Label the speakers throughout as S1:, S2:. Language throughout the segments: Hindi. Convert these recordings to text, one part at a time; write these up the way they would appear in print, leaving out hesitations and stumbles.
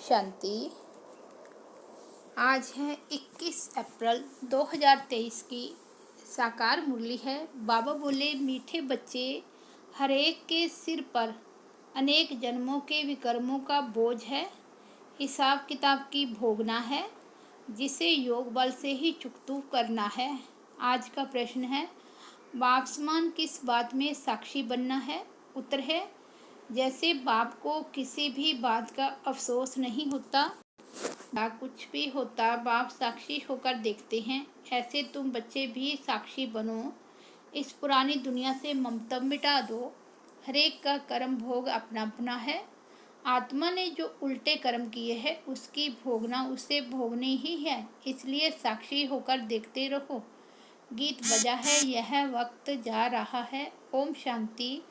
S1: शांति। आज है 21 अप्रैल 2023 की साकार मुरली है। बाबा बोले, मीठे बच्चे, हर एक के सिर पर अनेक जन्मों के विकर्मों का बोझ है। हिसाब किताब की भोगना है, जिसे योग बल से ही चुकतू करना है। आज का प्रश्न है, बाप समान किस बात में साक्षी बनना है? उत्तर है, जैसे बाप को किसी भी बात का अफसोस नहीं होता या कुछ भी होता, बाप साक्षी होकर देखते हैं, ऐसे तुम बच्चे भी साक्षी बनो। इस पुरानी दुनिया से ममता मिटा दो। हरेक का कर्म भोग अपना अपना है। आत्मा ने जो उल्टे कर्म किए हैं उसकी भोगना उसे भोगनी ही है, इसलिए साक्षी होकर देखते रहो। गीत बजा है, यह वक्त जा रहा है। ओम शांति।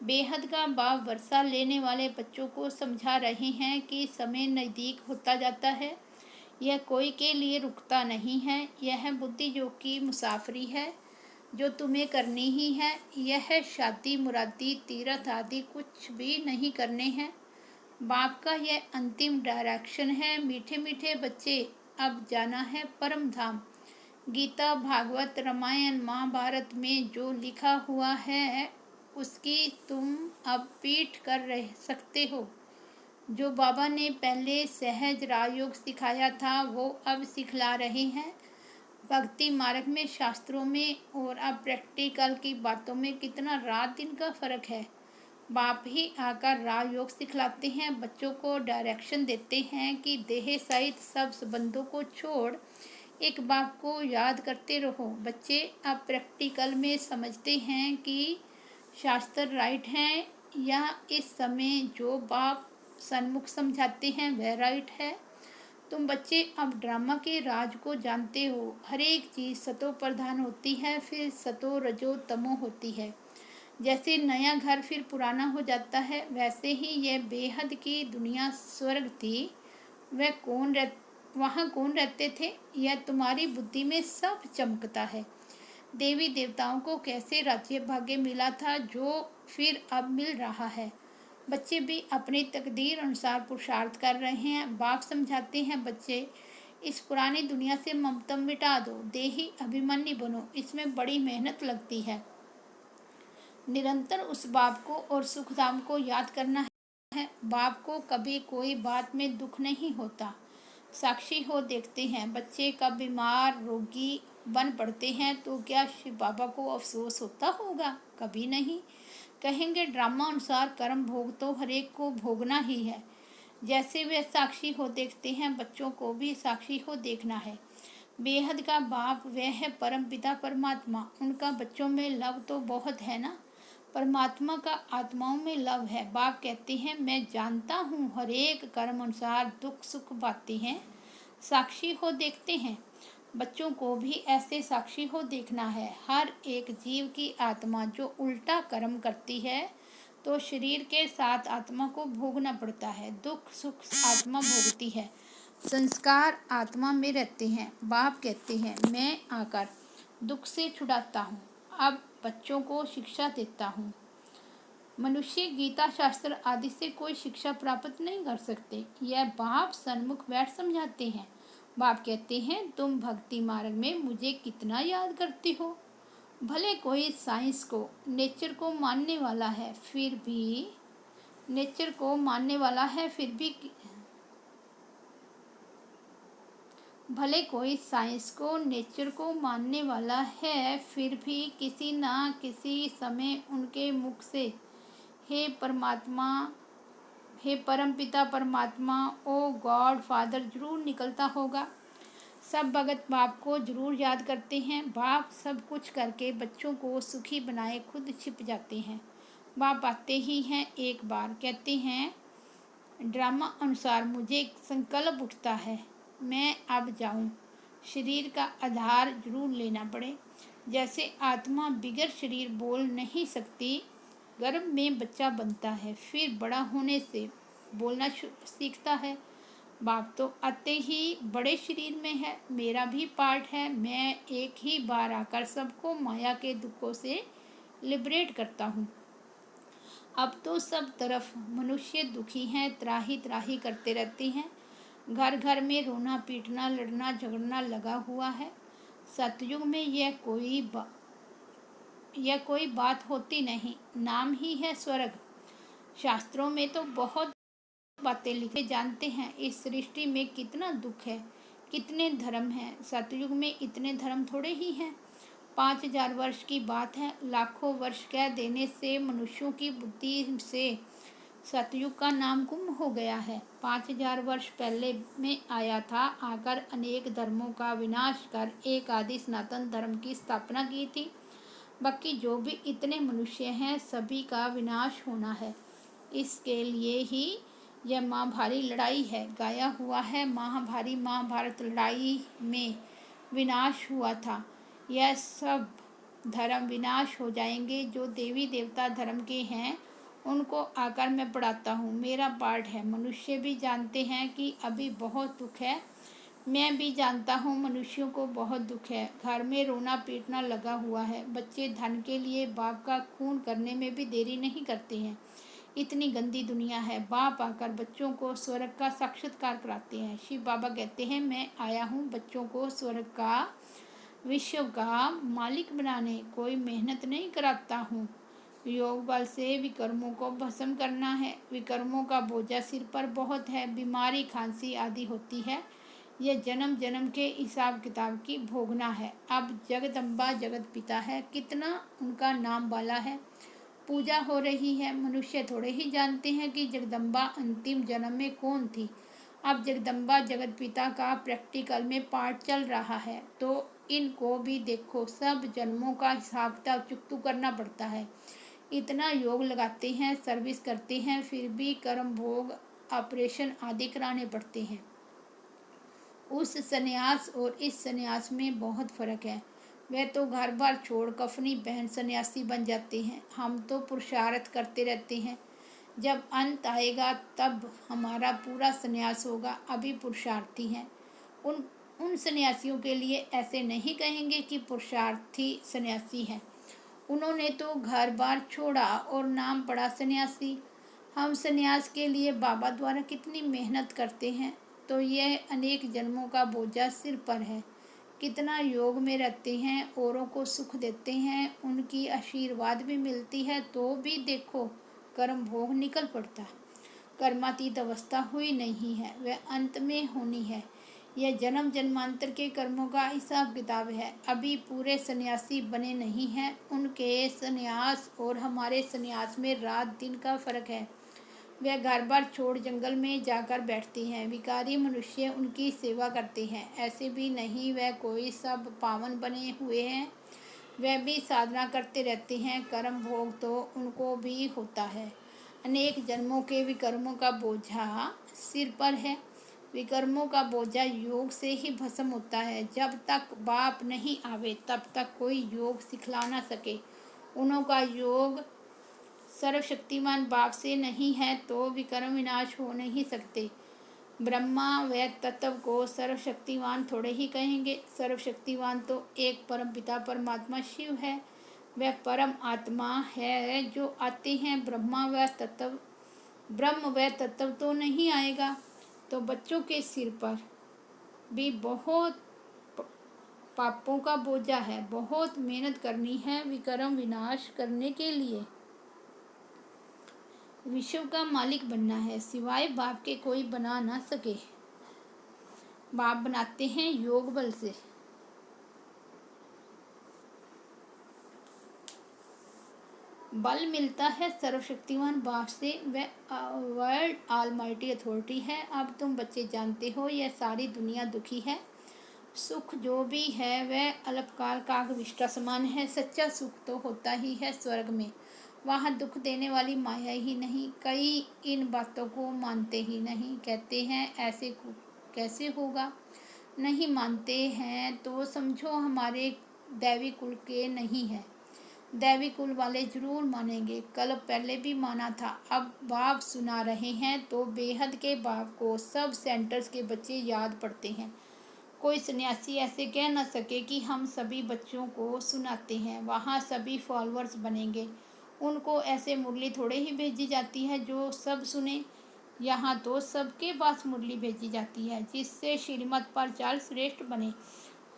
S1: बेहद का बाप वर्षा लेने वाले बच्चों को समझा रहे हैं कि समय नज़दीक होता जाता है। यह कोई के लिए रुकता नहीं है। यह बुद्धि जो की मुसाफरी है, जो तुम्हें करनी ही है। यह शादी मुरादी तीर्थ आदि कुछ भी नहीं करने हैं। बाप का यह अंतिम डायरेक्शन है। मीठे मीठे बच्चे, अब जाना है परम धाम। गीता, भागवत, रामायण, महाभारत में जो लिखा हुआ है उसकी तुम अब पीठ कर रह सकते हो। जो बाबा ने पहले सहज राजयोग सिखाया था वो अब सिखला रहे हैं। भक्ति मार्ग में, शास्त्रों में और अब प्रैक्टिकल की बातों में कितना रात दिन का फर्क है। बाप ही आकर राजयोग सिखलाते हैं, बच्चों को डायरेक्शन देते हैं कि देह सहित सब संबंधों को छोड़ एक बाप को याद करते रहो। बच्चे अब प्रैक्टिकल में समझते हैं कि शास्त्र राइट हैं या इस समय जो बाप सन्मुख समझाते हैं वह राइट है। तुम बच्चे अब ड्रामा के राज को जानते हो। हर एक चीज़ सतो प्रधान होती है, फिर सतो रजो तमो होती है। जैसे नया घर फिर पुराना हो जाता है, वैसे ही यह बेहद की दुनिया स्वर्ग थी। वहाँ कौन रहते थे? यह तुम्हारी बुद्धि में सब चमकता है। देवी देवताओं को कैसे राज्य भाग्य मिला था, जो फिर अब मिल रहा है। बच्चे भी अपनी तकदीर अनुसार पुरुषार्थ कर रहे हैं। बाप समझाते हैं, बच्चे इस पुरानी दुनिया से ममता मिटा दो, देही अभिमानी बनो। इसमें बड़ी मेहनत लगती है। निरंतर उस बाप को और सुखधाम को याद करना है। बाप को कभी कोई बात में दुख नहीं होता। साक्षी हो देखते हैं। बच्चे कब बीमार रोगी बन पड़ते हैं तो क्या शिव बाबा को अफसोस होता होगा? कभी नहीं। कहेंगे ड्रामा अनुसार कर्म भोग तो हरेक को भोगना ही है। जैसे वे साक्षी हो देखते हैं, बच्चों को भी साक्षी हो देखना है। बेहद का बाप वह है परम पिता परमात्मा। उनका बच्चों में लव तो बहुत है ना। परमात्मा का आत्माओं में लव है। बाप कहते हैं, मैं जानता हूँ हर एक कर्म अनुसार दुख सुख पाते हैं। साक्षी हो देखते हैं। बच्चों को भी ऐसे साक्षी हो देखना है। हर एक जीव की आत्मा जो उल्टा कर्म करती है तो शरीर के साथ आत्मा को भोगना पड़ता है। दुख सुख आत्मा भोगती है, संस्कार आत्मा में रहते हैं। बाप कहते हैं, मैं आकर दुख से छुड़ाता हूँ। अब बच्चों को शिक्षा देता हूँ। मनुष्य गीता शास्त्र आदि से कोई शिक्षा प्राप्त नहीं कर सकते। यह बाप सन्मुख बैठ समझाते हैं। बाप कहते हैं, तुम भक्ति मार्ग में मुझे कितना याद करते हो। भले कोई साइंस को, नेचर को मानने वाला है, फिर भी भले कोई साइंस को, नेचर को मानने वाला है, फिर भी किसी ना किसी समय उनके मुख से हे परमात्मा, हे परम पिता परमात्मा, ओ गॉड फादर जरूर निकलता होगा। सब भगत बाप को जरूर याद करते हैं। बाप सब कुछ करके बच्चों को सुखी बनाए खुद छिप जाते हैं। बाप आते ही हैं एक बार, कहते हैं ड्रामा अनुसार मुझे संकल्प उठता है, मैं अब जाऊं। शरीर का आधार जरूर लेना पड़े। जैसे आत्मा बिगर शरीर बोल नहीं सकती। गर्भ में बच्चा बनता है, फिर बड़ा होने से बोलना सीखता है। बाप तो आते ही बड़े शरीर में है। मेरा भी पार्ट है। मैं एक ही बार आकर सबको माया के दुखों से लिबरेट करता हूँ। अब तो सब तरफ मनुष्य दुखी हैं, त्राही त्राही करते रहते हैं। घर घर में रोना पीटना लड़ना झगड़ना लगा हुआ है। सतयुग में यह कोई बात होती नहीं, नाम ही है स्वर्ग। शास्त्रों में तो बहुत बातें लिखे, जानते हैं इस सृष्टि में कितना दुख है, कितने धर्म हैं। सतयुग में इतने धर्म थोड़े ही हैं। 5000 वर्ष की बात है, लाखों वर्ष कह देने से मनुष्यों की बुद्धि से सतयुग का नाम गुम हो गया है। 5000 वर्ष पहले में आया था, आकर अनेक धर्मों का विनाश कर एक आदि सनातन धर्म की स्थापना की थी। बाकी जो भी इतने मनुष्य हैं सभी का विनाश होना है। इसके लिए ही यह महाभारी लड़ाई है। गाया हुआ है, महाभारी महाभारत लड़ाई में विनाश हुआ था। यह सब धर्म विनाश हो जाएंगे। जो देवी देवता धर्म के हैं उनको आकर मैं पढ़ाता हूँ, मेरा पाठ है। मनुष्य भी जानते हैं कि अभी बहुत दुख है, मैं भी जानता हूँ मनुष्यों को बहुत दुख है। घर में रोना पीटना लगा हुआ है। बच्चे धन के लिए बाप का खून करने में भी देरी नहीं करते हैं। इतनी गंदी दुनिया है। बाप आकर बच्चों को स्वर्ग का साक्षात्कार कराते हैं। शिव बाबा कहते हैं, मैं आया हूँ बच्चों को स्वर्ग का, विश्व का मालिक बनाने। कोई मेहनत नहीं कराता हूँ। योग बल से विकर्मों को भस्म करना है। विकर्मों का बोझा सिर पर बहुत है। बीमारी खांसी आदि होती है, यह जन्म जन्म के हिसाब किताब की भोगना है। अब जगदम्बा जगत पिता है, कितना उनका नाम वाला है, पूजा हो रही है। मनुष्य थोड़े ही जानते हैं कि जगदम्बा अंतिम जन्म में कौन थी। अब जगदम्बा जगत पिता का प्रैक्टिकल में पाठ चल रहा है, तो इनको भी देखो। सब जन्मों का हिसाब किताब चुकतू करना पड़ता है। इतना योग लगाते हैं, सर्विस करते हैं, फिर भी कर्म भोग ऑपरेशन आदि कराने पड़ते हैं। उस सन्यास और इस सन्यास में बहुत फर्क है। वे तो घर बार छोड़ कफनी पहन सन्यासी बन जाते हैं, हम तो पुरुषार्थ करते रहते हैं। जब अंत आएगा तब हमारा पूरा सन्यास होगा। अभी पुरुषार्थी हैं। उन उन सन्यासियों के लिए ऐसे नहीं कहेंगे कि पुरुषार्थी सन्यासी हैं। उन्होंने तो घर बार छोड़ा और नाम पड़ा सन्यासी। हम सन्यास के लिए बाबा द्वारा कितनी मेहनत करते हैं, तो यह अनेक जन्मों का बोझा सिर पर है। कितना योग में रहते हैं, औरों को सुख देते हैं, उनकी आशीर्वाद भी मिलती है, तो भी देखो कर्म भोग निकल पड़ता। कर्मातीत अवस्था हुई नहीं है, वह अंत में होनी है। यह जन्म जन्मांतर के कर्मों का हिसाब किताब है। अभी पूरे सन्यासी बने नहीं हैं। उनके सन्यास और हमारे सन्यास में रात दिन का फर्क है। वह घर बार छोड़ जंगल में जाकर बैठते हैं। विकारी मनुष्य उनकी सेवा करते हैं। ऐसे भी नहीं वह कोई सब पावन बने हुए हैं, वह भी साधना करते रहते हैं। कर्म भोग तो उनको भी होता है। अनेक जन्मों के विकर्मों का बोझा सिर पर है। विकर्मों का बोझा योग से ही भस्म होता है। जब तक बाप नहीं आवे तब तक कोई योग सिखला ना सके। उनका योग सर्वशक्तिमान बाप से नहीं है तो विकर्म विनाश हो नहीं सकते। ब्रह्मा व तत्व को सर्वशक्तिवान थोड़े ही कहेंगे। सर्वशक्तिवान तो एक परम पिता परमात्मा शिव है। वह परम आत्मा है जो आते हैं। ब्रह्म व तत्व तो नहीं आएगा। तो बच्चों के सिर पर भी बहुत पापों का बोझा है। बहुत मेहनत करनी है विकर्म विनाश करने के लिए। विश्व का मालिक बनना है, सिवाय बाप के कोई बना ना सके। बाप बनाते हैं योग बल से। बल मिलता है सर्वशक्तिमान बाप से, वह वर्ल्ड ऑलमाइटी अथॉरिटी है। अब तुम बच्चे जानते हो यह सारी दुनिया दुखी है। सुख जो भी है वह अल्पकाल का विष्टा समान है। सच्चा सुख तो होता ही है स्वर्ग में, वहाँ दुख देने वाली माया ही नहीं। कई इन बातों को मानते ही नहीं, कहते हैं ऐसे कैसे होगा। नहीं मानते हैं तो समझो हमारे दैवी कुल के नहीं है। दैवी कुल वाले जरूर मानेंगे। कल पहले भी माना था। अब बाप सुना रहे हैं तो बेहद के बाप को सब सेंटर्स के बच्चे याद पड़ते हैं। कोई सन्यासी ऐसे कह न सके कि हम सभी बच्चों को सुनाते हैं। वहाँ सभी फॉलोअर्स बनेंगे। उनको ऐसे मुरली थोड़े ही भेजी जाती है जो सब सुने। यहाँ तो सबके पास मुरली भेजी जाती है जिससे श्रीमत पर चाल श्रेष्ठ बने।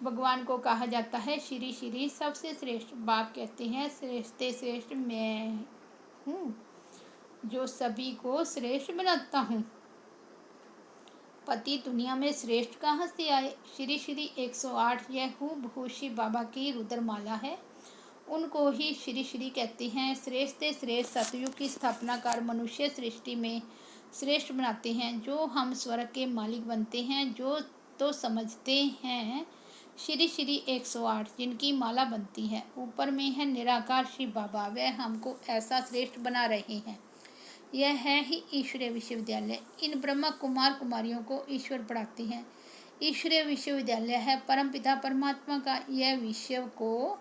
S1: भगवान को कहा जाता है श्री श्री सबसे श्रेष्ठ। बाप कहते हैं श्रेष्ठ श्रेष्ठ मैं हूँ जो सभी को श्रेष्ठ बनाता हूँ। पति दुनिया में श्रेष्ठ कहाँ से आए? श्री श्री 108 यह हूबहू शिव बाबा की रुद्रमाला है। उनको ही श्री श्री कहते हैं। श्रेष्ठ श्रेष्ठ सतयुग की स्थापना कर मनुष्य सृष्टि में श्रेष्ठ बनाते हैं। जो हम स्वर्ग के मालिक बनते हैं जो तो समझते हैं श्री श्री 108 जिनकी माला बनती है। ऊपर में है निराकार शिव बाबा, वह हमको ऐसा श्रेष्ठ बना रहे हैं। यह है ही ईश्वरीय विश्वविद्यालय। इन ब्रह्मा कुमार कुमारियों को ईश्वर पढ़ाते हैं। ईश्वरीय विश्वविद्यालय है परमपिता परमात्मा का। यह विश्व को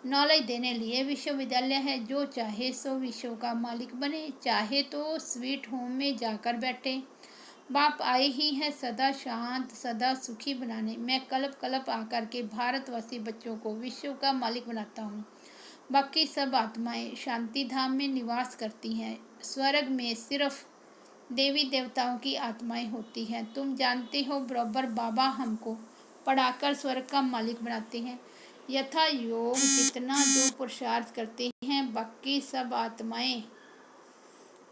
S1: नॉलेज देने लिए विश्वविद्यालय है। जो चाहे सो विश्व का मालिक बने, चाहे तो स्वीट होम में जाकर बैठे। बाप आए ही हैं सदा शांत सदा सुखी बनाने। मैं कल्प कल्प आकर के भारतवासी बच्चों को विश्व का मालिक बनाता हूँ। बाकी सब आत्माएं शांति धाम में निवास करती हैं। स्वर्ग में सिर्फ देवी देवताओं की आत्माएं होती हैं। तुम जानते हो बराबर बाबा हमको पढ़ाकर स्वर्ग का मालिक बनाते हैं। यथा योग जितना जो पुरुषार्थ करते हैं बाकी सब आत्माएं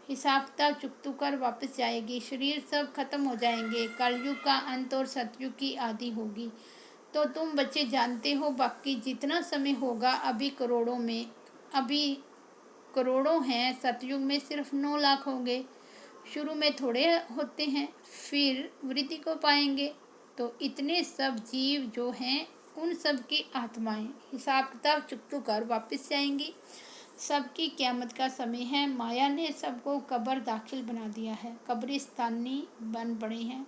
S1: हिसाब किताब चुकतू कर वापस जाएगी। शरीर सब खत्म हो जाएंगे। कलयुग का अंत और सतयुग की आदि होगी। तो तुम बच्चे जानते हो बाकी जितना समय होगा अभी करोड़ों हैं। सतयुग में सिर्फ 9 लाख होंगे। शुरू में थोड़े होते हैं फिर वृद्धि को पाएंगे। तो इतने सब जीव जो हैं उन सब की आत्माएं हिसाब किताब चुकतू कर वापस जाएंगी। सबकी क़यामत का समय है। माया ने सबको कब्र दाखिल बना दिया है। कब्रिस्तानी बन पड़े हैं,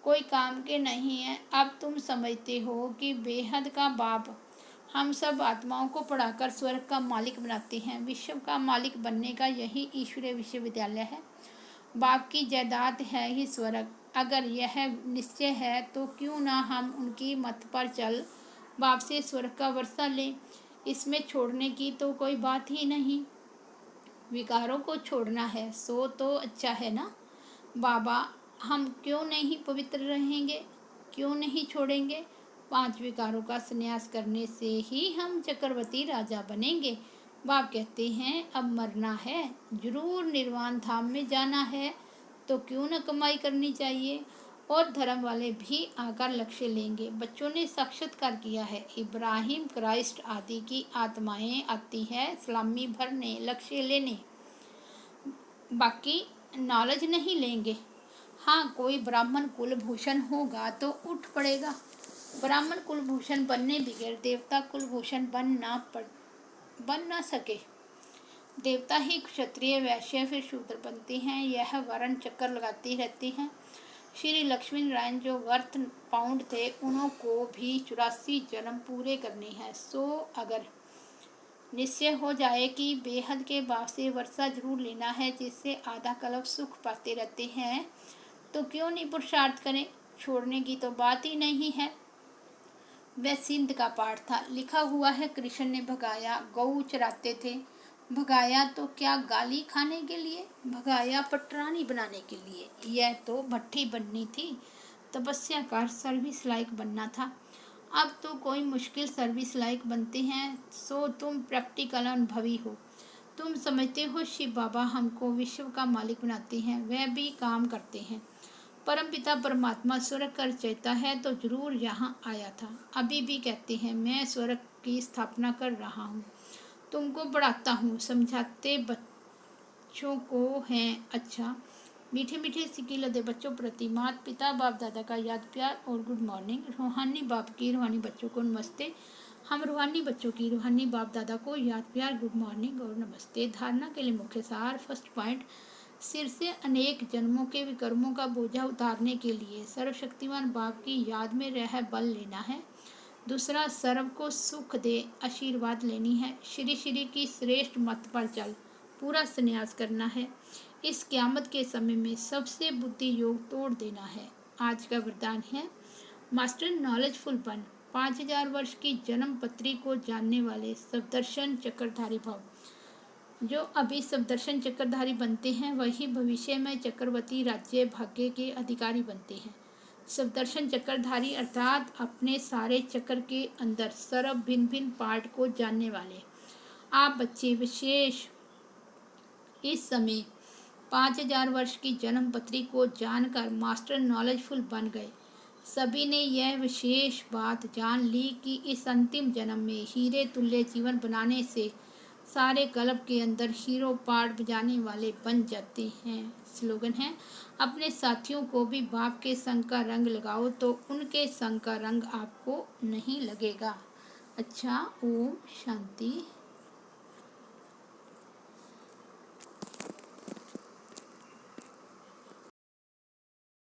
S1: कोई काम के नहीं है। अब तुम समझते हो कि बेहद का बाप हम सब आत्माओं को पढ़ाकर स्वर्ग का मालिक बनाते हैं। विश्व का मालिक बनने का यही ईश्वरीय विश्वविद्यालय है। बाप की जायदाद है ही स्वर्ग। अगर यह निश्चय है तो क्यों ना हम उनकी मत पर चल बाप से स्वर्ग का वर्षा लें। इसमें छोड़ने की तो कोई बात ही नहीं। विकारों को छोड़ना है सो तो अच्छा है ना बाबा। हम क्यों नहीं पवित्र रहेंगे, क्यों नहीं छोड़ेंगे? 5 विकारों का संन्यास करने से ही हम चक्रवर्ती राजा बनेंगे। बाप कहते हैं अब मरना है, जरूर निर्वाण धाम में जाना है तो क्यों न कमाई करनी चाहिए। और धर्म वाले भी आकर लक्ष्य लेंगे। बच्चों ने साक्षात्कार किया है। इब्राहिम क्राइस्ट आदि की आत्माएं आती है सलामी भरने लक्ष्य लेने, बाकी नॉलेज नहीं लेंगे। हाँ कोई ब्राह्मण कुलभूषण होगा तो उठ पड़ेगा। ब्राह्मण कुलभूषण बनने बगैर देवता कुलभूषण बन ना सके। देवता ही क्षत्रिय वैश्य फिर शूद्र बनते हैं। यह वर्ण चक्कर लगाती रहती हैं। श्री लक्ष्मी नारायण जो वर्थ पाउंड थे उनको भी 84 जन्म पूरे करने हैं। सो अगर निश्चय हो जाए कि बेहद के बाप से वर्षा जरूर लेना है जिससे आधा कल्प सुख पाते रहते हैं तो क्यों नहीं पुरुषार्थ करें। छोड़ने की तो बात ही नहीं है। वह सिंध का पाठ था। लिखा हुआ है कृष्ण ने भगाया, गऊ चराते थे। भगाया तो क्या गाली खाने के लिए, भगाया पटरानी बनाने के लिए। यह तो भट्ठी बननी थी, तपस्या कर सर्विस लायक बनना था। अब तो कोई मुश्किल सर्विस लायक बनते हैं। सो तुम प्रैक्टिकल अनुभवी हो। तुम समझते हो शिव बाबा हमको विश्व का मालिक बनाते हैं, वह भी काम करते हैं। परमपिता परमात्मा स्वर्ग कर चेता है तो जरूर यहाँ आया था। अभी भी कहते हैं मैं स्वर्ग की स्थापना कर रहा हूँ, तुमको पढ़ाता हूँ, समझाते बच्चों को हैं। अच्छा मीठे मीठे सिक्के लदे बच्चों प्रति माता पिता बाप दादा का याद प्यार और गुड मॉर्निंग। रूहानी बाप की रूहानी बच्चों को नमस्ते। हम रूहानी बच्चों की रूहानी बाप दादा को याद प्यार गुड मॉर्निंग और नमस्ते। धारणा के लिए मुख्य सार। फर्स्ट पॉइंट, सिर से अनेक जन्मों के विकर्मों का बोझा उतारने के लिए सर्वशक्तिमान बाप की याद में रह बल लेना है। दूसरा, सर्व को सुख दे आशीर्वाद लेनी है। श्री श्री की श्रेष्ठ मत पर चल पूरा संन्यास करना है। इस क़यामत के समय में सबसे बुद्धि योग तोड़ देना है। आज का वरदान है मास्टर नॉलेजफुल बन। 5000 वर्ष की जन्म पत्री को जानने वाले सदर्शन चक्रधारी भव। जो अभी सप्तदर्शन चक्रधारी बनते हैं वही भविष्य में चक्रवर्ती राज्य भाग्य के अधिकारी बनते हैं। सप्तदर्शन चक्रधारी अर्थात अपने सारे चक्र के अंदर सर्व भिन्न भिन्न पार्ट को जानने वाले। आप बच्चे विशेष इस समय 5000 वर्ष की जन्म पत्री को जानकर मास्टर नॉलेजफुल बन गए। सभी ने यह विशेष बात जान ली कि इस अंतिम जन्म में हीरे तुल्य जीवन बनाने से सारे कल्प के अंदर हीरो पार्ट बजाने वाले बन जाते हैं। स्लोगन है, अपने साथियों को भी बाप के संग का रंग लगाओ तो उनके संग का रंग आपको नहीं लगेगा। अच्छा, ओम शांति।